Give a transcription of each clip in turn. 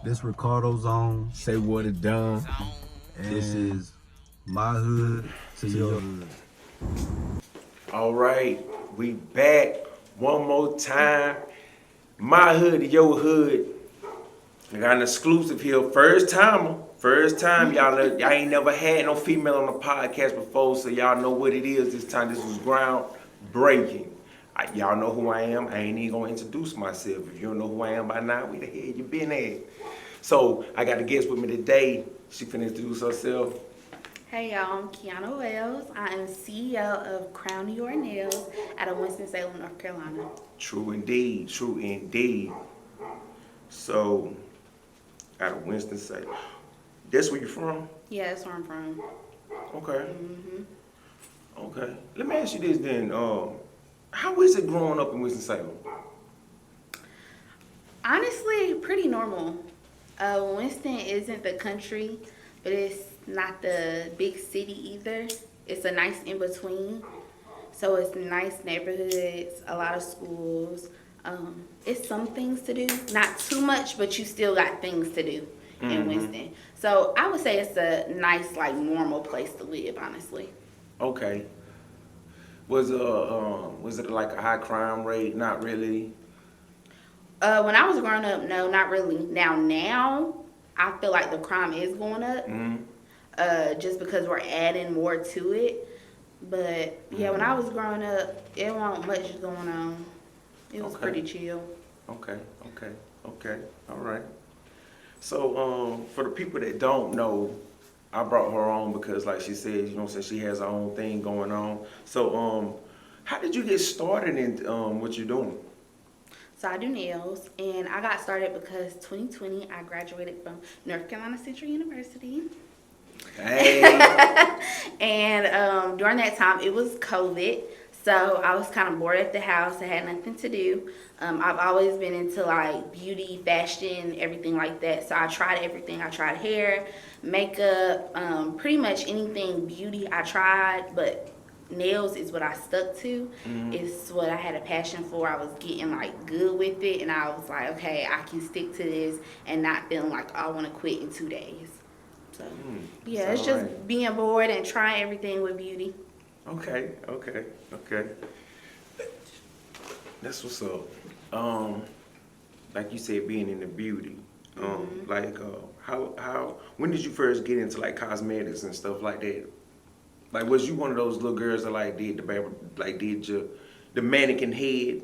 This Ricardo Zone. Say what it done. And this is my hood to your hood. All right, we back one more time. My hood to your hood. I got an exclusive here. First timer. First time, y'all ain't never had no female on the podcast before, so y'all know what it is this time. This was groundbreaking. Y'all know who I am. I ain't even gonna introduce myself. If you don't know who I am by now, where the hell you been at? So I got a guest with me today. She finna introduce herself. Hey y'all, I'm Kiana Wells. I am CEO of Crown Your Nails out of Winston-Salem, North Carolina. True indeed, true indeed. So, out of Winston-Salem. That's where you from? Yeah, that's where I'm from. Okay. Okay. Let me ask you this then. How is it growing up in Winston-Salem? Honestly, pretty normal. Winston isn't the country, but it's not the big city either. It's a nice in between. So it's nice neighborhoods, a lot of schools. It's some things to do, not too much, but you still got things to do in Winston. So I would say it's a nice, like normal place to live, honestly. Okay. Was it like a high crime rate? Not really. When I was growing up, no, not really. Now, I feel like the crime is going up. Just because we're adding more to it. But yeah, when I was growing up, it wasn't much going on. It was Okay. pretty chill. Okay. All right. So, for the people that don't know, I brought her on because, like she said, you know, since she has her own thing going on. So, how did you get started in what you're doing? So I do nails, and I got started because 2020 I graduated from North Carolina Central University. Hey. And during that time, it was COVID. So I was kind of bored at the house. I had nothing to do. I've always been into like beauty, fashion, everything like that. So I tried everything. I tried hair, makeup, pretty much anything beauty I tried. But nails is what I stuck to. It's what I had a passion for. I was getting like good with it. And I was like, okay, I can stick to this and not feeling like I want to quit in 2 days. So, yeah, it's just alright. being bored and trying everything with beauty. Okay. That's what's up. Like you said, being in the beauty. How when did you first get into like cosmetics and stuff like that? Like, was you one of those little girls that like did the mannequin head,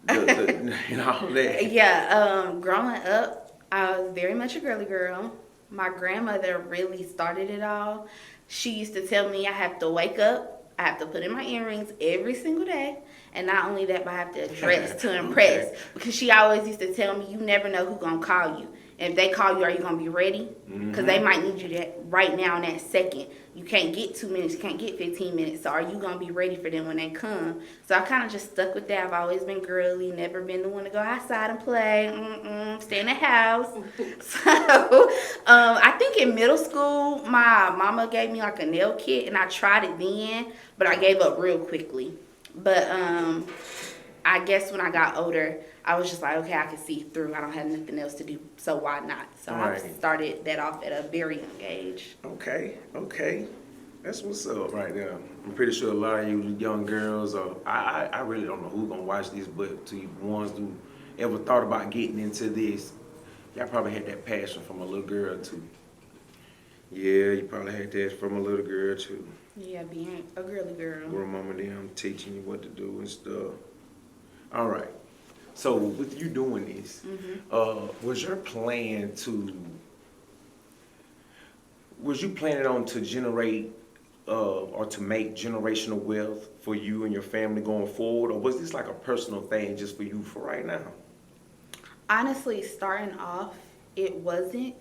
and all that? Yeah, growing up, I was very much a girly girl. My grandmother really started it all. She used to tell me I have to wake up, I have to put in my earrings every single day, and not only that, but I have to dress to impress. Okay. Because she always used to tell me, you never know who's gonna call you. And if they call you, are you gonna be ready? Because they might need you right now in that second. You can't get 2 minutes, you can't get 15 minutes. So are you gonna be ready for them when they come? So I kind of just stuck with that. I've always been girly, never been the one to go outside and play. Stay in the house. So I think in middle school, my mama gave me like a nail kit, and I tried it then, but I gave up real quickly. But I guess when I got older, I was just like, okay, I can see through. I don't have nothing else to do, so why not? So I Right. started that off at a very young age. Okay. That's what's up right there. I'm pretty sure a lot of you young girls, I really don't know who's gonna watch this, but to you ones who ever thought about getting into this, y'all probably had that passion from a little girl too. Yeah, you probably had that from a little girl too. Yeah, being a girly girl. Where mama and them teaching you what to do and stuff. All right. So with you doing this, was your plan to was you planning on to generate or to make generational wealth for you and your family going forward, or was this like a personal thing just for you for right now? Honestly, starting off, it wasn't.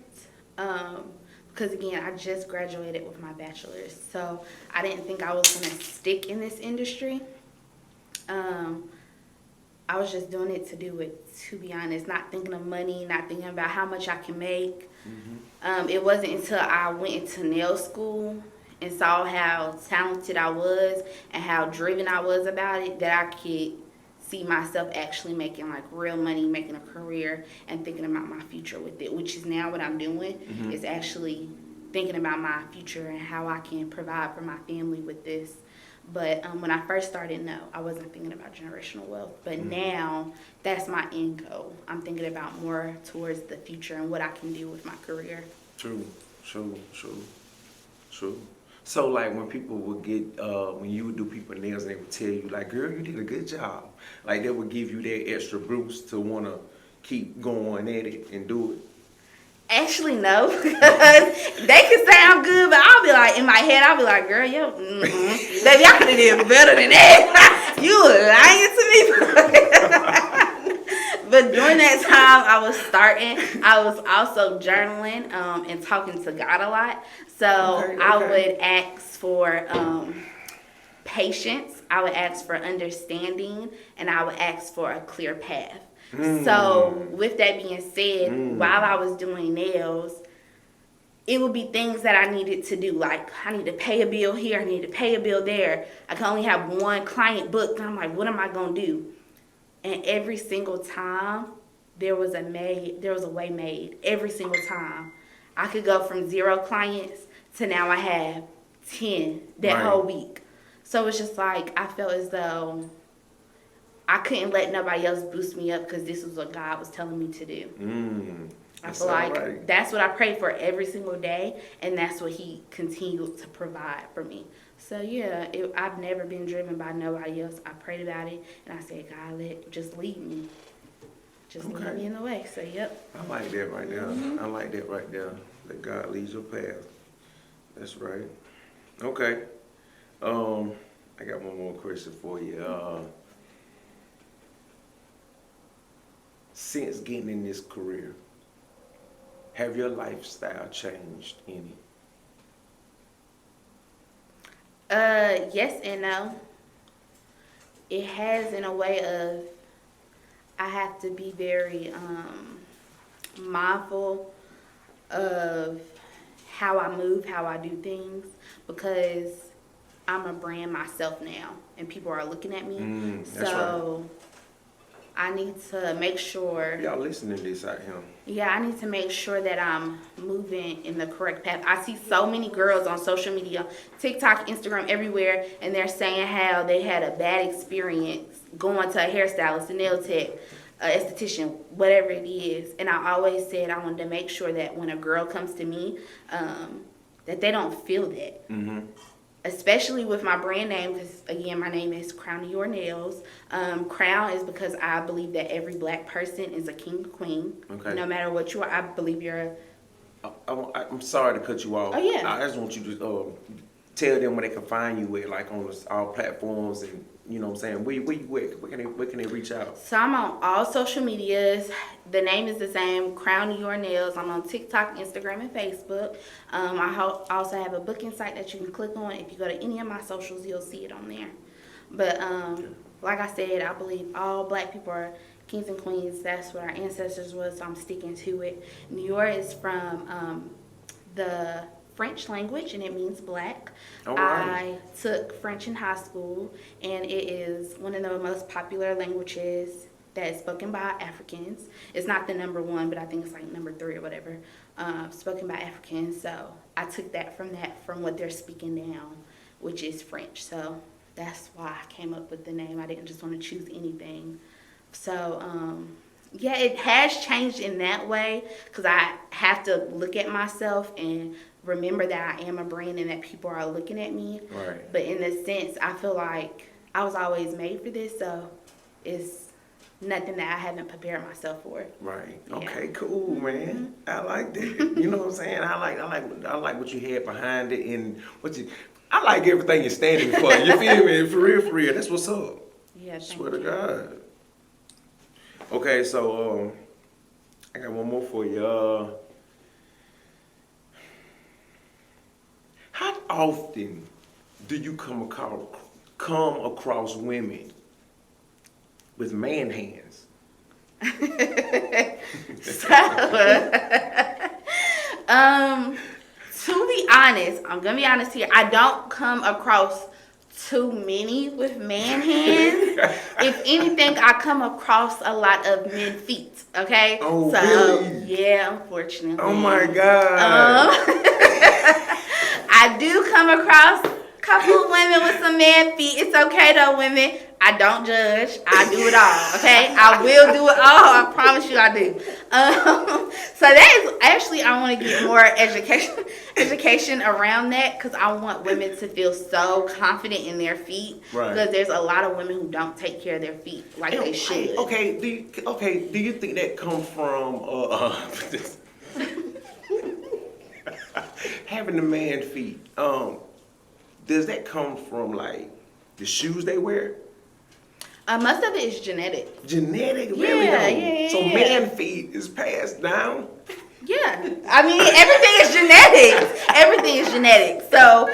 Because again, I just graduated with my bachelor's, so I didn't think I was gonna stick in this industry. I was just doing it to do it, to be honest, not thinking of money, not thinking about how much I can make. It wasn't until I went into nail school and saw how talented I was and how driven I was about it that I could see myself actually making like real money, making a career, and thinking about my future with it, which is now what I'm doing, is actually thinking about my future and how I can provide for my family with this. But when I first started, no, I wasn't thinking about generational wealth. But now, that's my end goal. I'm thinking about more towards the future and what I can do with my career. True. So, like, when people would get, when you would do people's nails and they would tell you, like, girl, you did a good job. Like, they would give you that extra boost to want to keep going at it and do it. Actually, no, because they can say I'm good, but I'll be like, in my head, I'll be like, girl, yo, baby, I could have did better than that. You were lying to me. But during that time I was starting, I was also journaling and talking to God a lot. So Okay. I would ask for patience, I would ask for understanding, and I would ask for a clear path. So with that being said, while I was doing nails, it would be things that I needed to do. Like, I need to pay a bill here, I need to pay a bill there. I can only have one client booked. And I'm like, what am I going to do? And every single time, there was a way made. Every single time. I could go from 0 clients to now I have 10 that whole week. So it's just like, I felt as though I couldn't let nobody else boost me up because this was what God was telling me to do. I feel like that's what I prayed for every single day, and that's what He continued to provide for me. So yeah, I've never been driven by nobody else. I prayed about it, and I said, God, just lead me. Just lead me in the way. So yep. I like that right there. I like that right there. Let God lead your path. That's right. Okay. I got one more question for you. Since getting in this career, have your lifestyle changed any? Yes and no. It has, in a way of, I have to be very mindful of how I move, how I do things, because I'm a brand myself now, and people are looking at me. So right. I need to make sure. Y'all listening to this out here. Yeah, I need to make sure that I'm moving in the correct path. I see so many girls on social media, TikTok, Instagram, everywhere, and they're saying how they had a bad experience going to a hairstylist, a nail tech, an esthetician, whatever it is. And I always said I wanted to make sure that when a girl comes to me, that they don't feel that. Especially with my brand name, because again, my name is Crown Your Nails. Crown is because I believe that every black person is a king or queen. Okay. No matter what you are, I believe you're I'm sorry to cut you off. Oh, yeah. I just want you to tell them where they can find you at, like on all platforms, and you know what I'm saying. Where can they reach out? So I'm on all social medias. The name is the same, Crown Your Nails. I'm on TikTok, Instagram, and Facebook. I also have a booking site that you can click on. If you go to any of my socials, you'll see it on there. But like I said, I believe all black people are kings and queens. That's what our ancestors was, so I'm sticking to it. Noir is from the French language, and it means black. Right. I took French in high school, and it is one of the most popular languages that is spoken by Africans. It's not the #1, but I think it's like #3 or whatever, spoken by Africans. So I took that from what they're speaking now, which is French. So that's why I came up with the name. I didn't just want to choose anything. So yeah, it has changed in that way, because I have to look at myself and remember that I am a brand and that people are looking at me. Right. But in a sense, I feel like I was always made for this, so it's nothing that I haven't prepared myself for. Right. Yeah. Okay, cool, man. I like that. You know what I'm saying? I like what you had behind it, and I like everything you're standing for. You feel me? For real. That's what's up. Yeah, Swear to God. Okay, so I got one more for you. How often do you come across women with man hands? To be honest, I'm gonna be honest here. I don't come across too many with man hands. If anything, I come across a lot of men feet. Okay. Oh, so, really? Yeah, unfortunately. Oh my God. I do come across a couple of women with some man feet. It's okay though, women. I don't judge. I do it all. Okay, I will do it all. I promise you, I do. So that is actually, I want to get more education around that, because I want women to feel so confident in their feet. Right. Because there's a lot of women who don't take care of their feet like they should. Okay. Do you think that comes from having the man feet? Does that come from like the shoes they wear? Most of it is genetic. Genetic, Yeah, really though. yeah, So yeah. man feet is passed down. Yeah, I mean everything is genetic. Everything is genetic. So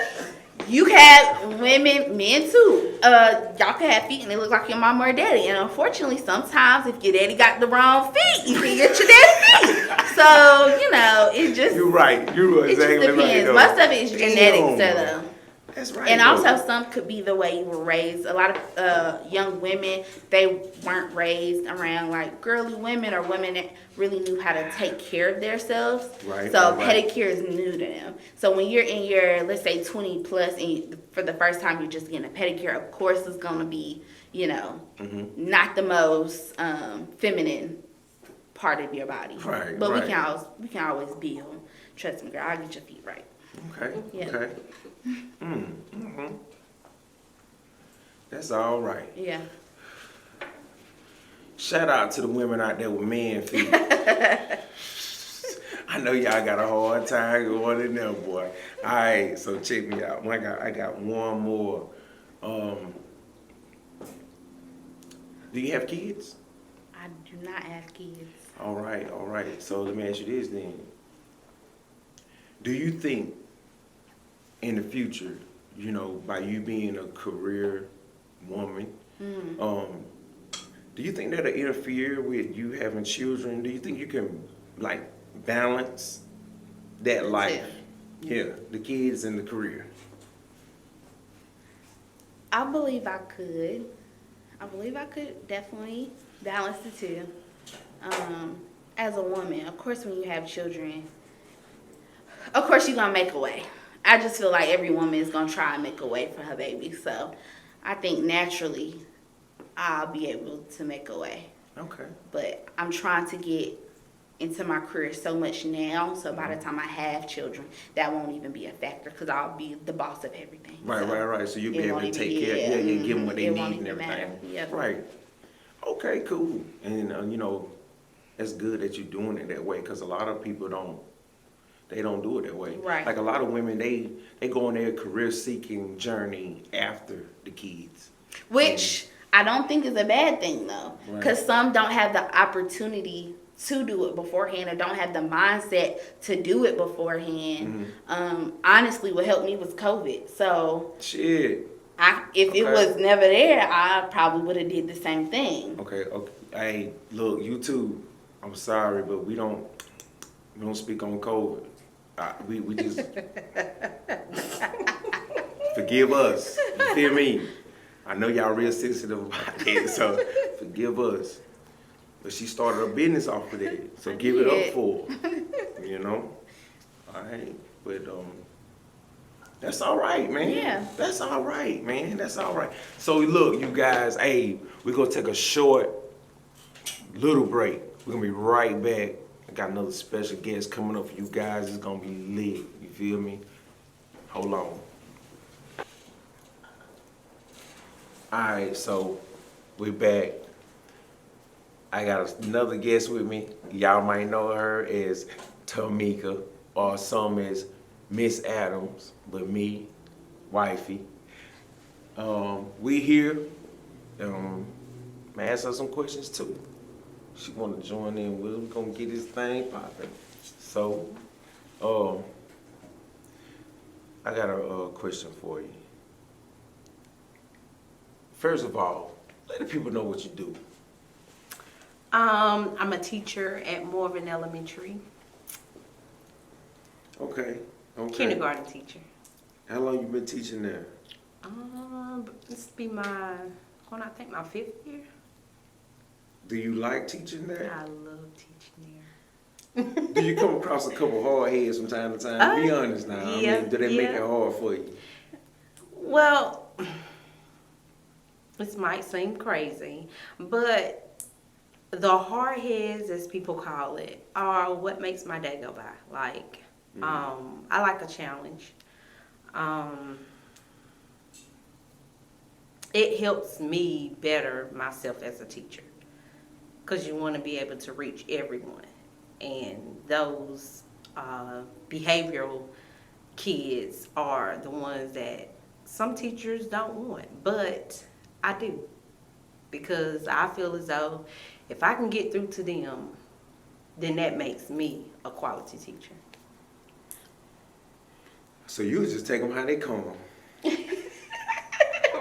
you have women, men too. Y'all can have feet and they look like your mama or daddy. And unfortunately, sometimes if your daddy got the wrong feet, you can get your daddy feet. So it just You're right. You're it exactly just right. depends. though. Most of it is genetic, Damn. though. That's right. And though. also, some could be the way you were raised. A lot of young women, they weren't raised around like girly women or women that really knew how to take care of themselves. Right, So right. pedicure is new to them. So when you're in your, let's say 20 plus, and for the first time you're just getting a pedicure, of course it's gonna be, not the most feminine part of your body. Right, But right. we can always build. Trust me, girl. I'll get your feet right. Okay. Yeah. Okay. Mm-hmm. That's all right. Yeah. Shout out to the women out there with man feet. I know y'all got a hard time going in there, boy. All right, so check me out. I got one more. Do you have kids? I do not have kids. All right, all right. So let me ask you this then. Do you think in the future, by you being a career woman, do you think that'll interfere with you having children? Do you think you can balance that life? Yeah, the kids and the career. I believe I could. Definitely balance the two. As a woman, of course, when you have children, of course you're gonna make a way. I just feel like every woman is gonna try and make a way for her baby. So I think naturally I'll be able to make a way. Okay. But I'm trying to get into my career so much now, so by the time I have children, that won't even be a factor, because I'll be the boss of everything. Right. So you'll be it able won't to even take care. be- Yeah, give them what they it need won't and even everything. matter. Yep. Right. Okay, cool. And it's good that you're doing it that way, because a lot of people don't do it that way. Right. Like a lot of women, they go on their career seeking journey after the kids. Which I don't think is a bad thing, though, Right. because some don't have the opportunity to do it beforehand, or don't have the mindset to do it beforehand. Honestly, what helped me was COVID. So Shit. if it Okay. was never there, I probably would have did the same thing. Okay. Hey, look, you too. I'm sorry, but we don't speak on COVID. We just forgive us. You feel me? I know y'all real sensitive about that, so forgive us. But she started her business off of that, so give it up for her. All right, but that's all right, man. Yeah. That's all right, man. That's all right. So look, you guys, hey, we're gonna take a short little break. We're gonna be right back. I got another special guest coming up for you guys. It's gonna be lit. You feel me? Hold on. Alright, so we're back. I got another guest with me. Y'all might know her as Tamika, or some as Miss Adams, but me, wifey. We here. May ask her some questions too. She want to join in with us. We're gonna get this thing popping. So, I got a question for you. First of all, let the people know what you do. I'm a teacher at Morven Elementary, Okay. kindergarten teacher. How long you been teaching there? This be my 5th year. Do you like teaching there? I love teaching there. Do you come across a couple hard heads from time to time? Be honest now. Yeah, I mean, do they make yeah. it hard for you? Well, this might seem crazy, but the hard heads, as people call it, are what makes my day go by. Like, I like a challenge. It helps me better myself as a teacher because you want to be able to reach everyone. And those behavioral kids are the ones that some teachers don't want, but I do, because I feel as though if I can get through to them, then that makes me a quality teacher. So you just take them how they come.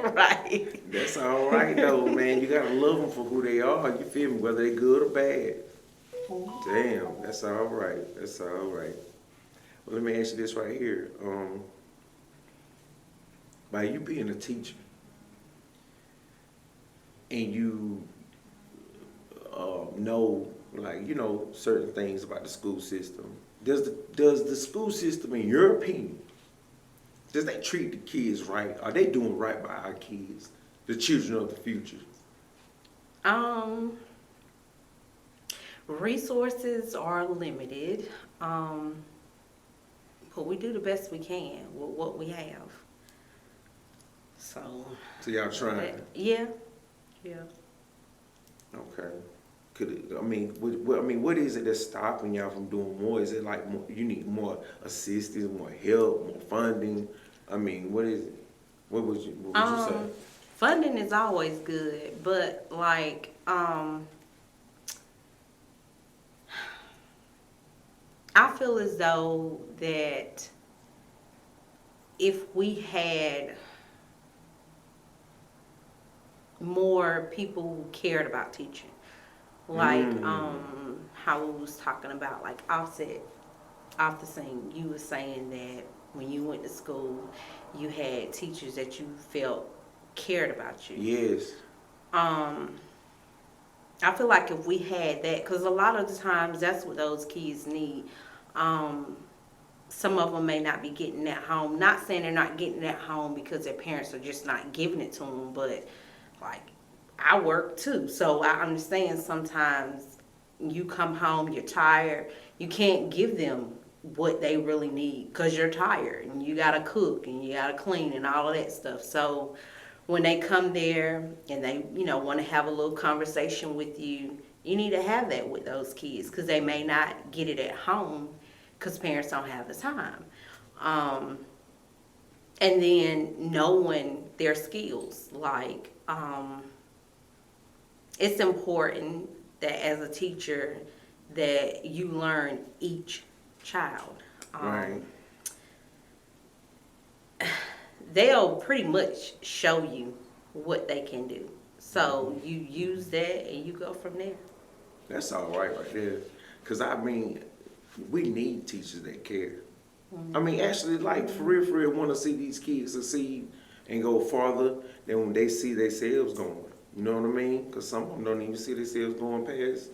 Right. That's all right though, man. You gotta love them for who they are. You feel me? Whether they good or bad. Damn, that's all right. That's all right. Well, let me ask you this right here. By you being a teacher and you know, like, you know, certain things about the school system, does the school system, in your opinion, does they treat the kids right? Are they doing right by our kids, the children of the future? Resources are limited, but we do the best we can with what we have. So y'all trying? yeah. Okay. What is it that's stopping y'all from doing more? Is it like more, you need more assistance, more help, more funding? I mean, what is it? What would you say? Funding is always good, but like I feel as though that if we had more people who cared about teaching, like how we was talking about, like Offset, off the scene, you were saying that when you went to school, you had teachers that you felt cared about you. Yes. I feel like if we had that, because a lot of the times that's what those kids need. Some of them may not be getting that home. Not saying they're not getting that home because their parents are just not giving it to them, but like I work too, so I understand sometimes you come home, you're tired, you can't give them what they really need because you're tired and you gotta cook and you gotta clean and all of that stuff. So when they come there and they, you know, want to have a little conversation with you, you need to have that with those kids because they may not get it at home because parents don't have the time. And then knowing their skills, like it's important that as a teacher that you learn each child. Right. They'll pretty much show you what they can do. So you use that and you go from there. That's all right there. Because, I mean, we need teachers that care. I mean, actually, like, for real, want to see these kids succeed and go farther than when they see themselves going. You know what I mean? Because some of them don't even see themselves going past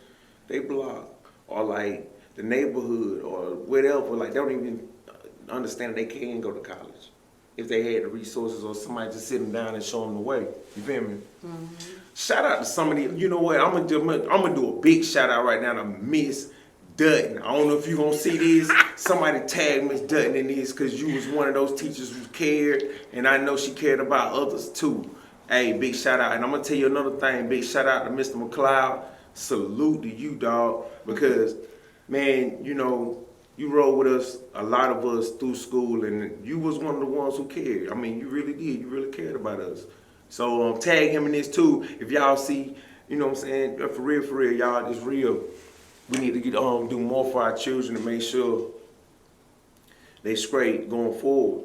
they block or, like, the neighborhood or whatever. Like, they don't even understand they can go to college if they had the resources or somebody just sit them down and show them the way. You feel me? Shout out to some of the, you know what, I'm gonna do a big shout out right now to Miss Dutton. I don't know if you gonna see this. Somebody tag Miss Dutton in this because you was one of those teachers who cared, and I know she cared about others too. Hey, big shout out. And I'm gonna tell you another thing, big shout out to Mr. McLeod. Salute to you, dog, because, man, you know, you rode with us, a lot of us, through school, and you was one of the ones who cared. I mean, you really did. You really cared about us. So tag him in this too. If y'all see, you know what I'm saying, for real, y'all, it's real. We need to get do more for our children to make sure they straight going forward.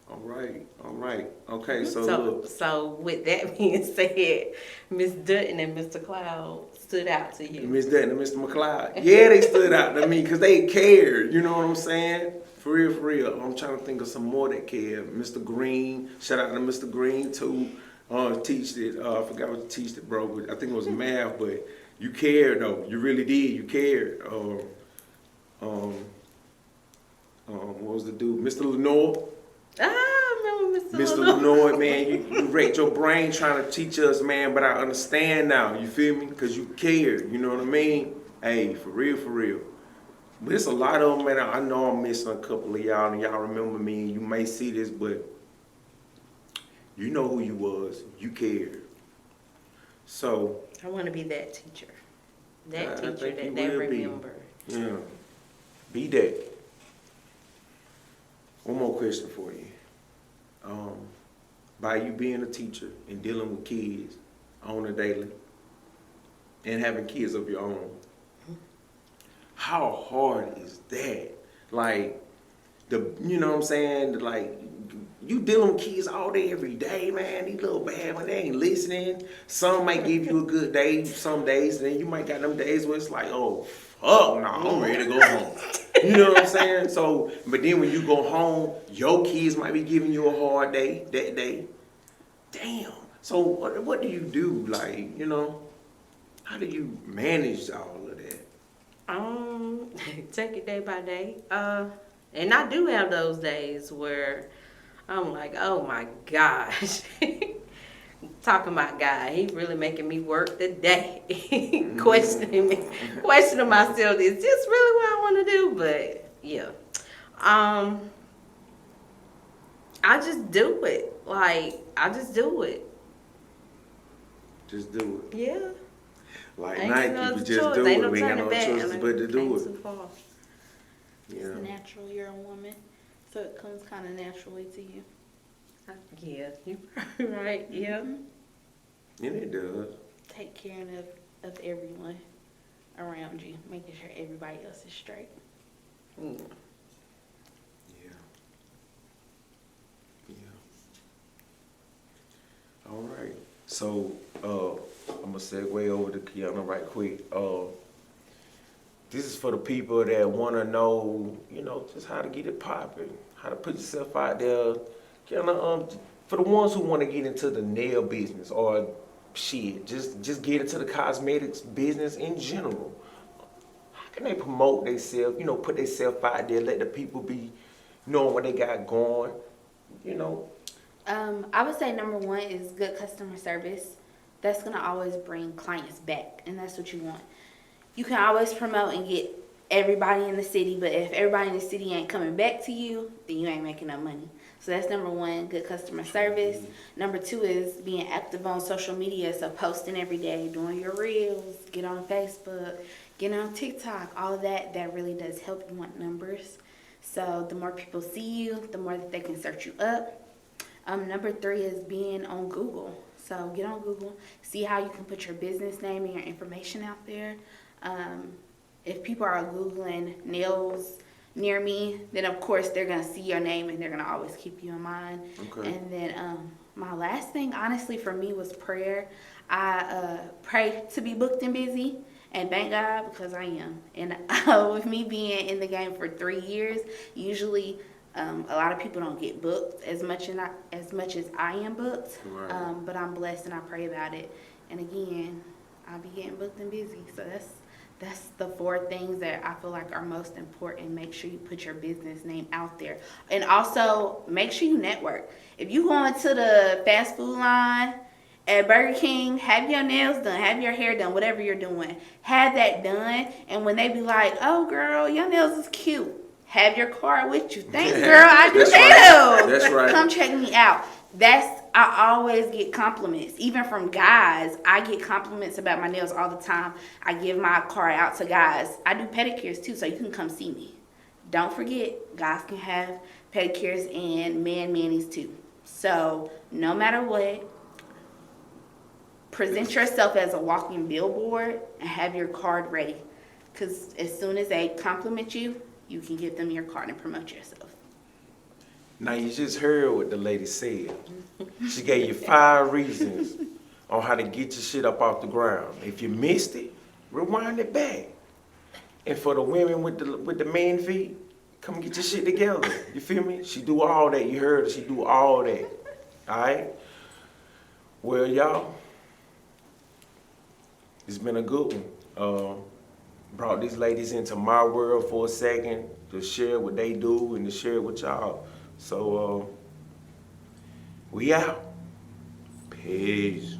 All right. Okay, so So, look. so with that being said, Miss Dutton and Mr. Cloud stood out to you. Miss Dutton and Mr. McLeod. Yeah, they stood out to me because they cared. You know what I'm saying? For real. I'm trying to think of some more that cared. Mr. Green. Shout out to Mr. Green too. Teached it. I forgot what you teached it, bro. But I think it was math. But you cared though. You really did. You cared. What was the dude? Mr. Lenore. I remember Mr. Lenore, man, you raked your brain trying to teach us, man, but I understand now, you feel me? Because you cared, you know what I mean? Hey, for real. But it's a lot of them, man. I know I'm missing a couple of y'all, and y'all remember me, and you may see this, but you know who you was. You cared. So. I want to be that teacher. I That teacher think you that they will be. remember. Yeah. Be that. One more question for you. By you being a teacher and dealing with kids on a daily and having kids of your own, how hard is that? Like, you know what I'm saying? Like, you dealing with kids all day, every day, man. These little bad when they ain't listening. Some might give you a good day some days, and then you might got them days where it's like, oh, fuck, no, I'm ready to go home. You know what I'm saying? So, but then when you go home, your kids might be giving you a hard day that day. Damn. So what do you do? Like, you know, how do you manage all of that? Take it day by day. And I do have those days where I'm like, oh my gosh. Talking about God, he really making me work the day. questioning myself, is this really what I want to do? But yeah. I just do it. Like, I just do it. Just do it. Yeah. Like Ain't night, no people other just choice. do Ain't it. no We ain't got no turning back. choices but to do Ain't it. too far. Yeah. It's natural. You're a woman, so it comes kind of naturally to you. Yeah, you right. Yeah. And it does. Take care of everyone around you, making sure everybody else is straight. Mm. Yeah. All right. So, I'm gonna segue over to Kiana right quick. This is for the people that want to know, you know, just how to get it popping, how to put yourself out there. Kiana, for the ones who want to get into the nail business or shit, just get into the cosmetics business in general. How can they promote themselves? You know, put themselves out there, let the people be knowing what they got going. You know. I would say number one is good customer service. That's gonna always bring clients back, and that's what you want. You can always promote and get everybody in the city, but if everybody in the city ain't coming back to you, then you ain't making no money. So that's number one, good customer service. Number two is being active on social media, so posting every day, doing your reels, get on Facebook, get on TikTok, all of that really does help. You want numbers. So the more people see you, the more that they can search you up. Number three is being on Google. So get on Google, see how you can put your business name and your information out there. If people are Googling nails near me, then of course they're going to see your name and they're going to always keep you in mind. Okay. And then my last thing, honestly, for me was prayer. I pray to be booked and busy. And thank God, because I am. And with me being in the game for 3 years, usually a lot of people don't get booked as much as I am booked. Right. But I'm blessed and I pray about it. And again, I'll be getting booked and busy. So that's the 4 things that I feel like are most important. Make sure you put your business name out there. And also, make sure you network. If you go into the fast food line at Burger King, have your nails done, have your hair done, whatever you're doing. Have that done. And when they be like, oh, girl, your nails is cute, have your card with you. Thanks, girl. I do That's nails. right. That's right. Come check me out. I always get compliments, even from guys. I get compliments about my nails all the time. I give my card out to guys. I do pedicures too, so you can come see me. Don't forget, guys can have pedicures and manis too. So no matter what, present yourself as a walking billboard and have your card ready. Because as soon as they compliment you, you can give them your card and promote yourself. Now you just heard what the lady said. She gave you 5 reasons on how to get your shit up off the ground. If you missed it, rewind it back. And for the women with the man feet, come get your shit together. You feel me? She do all that. You heard her. She do all that. All right? Well, y'all, it's been a good one. Brought these ladies into my world for a second to share what they do and to share with y'all. So, we out. Peace.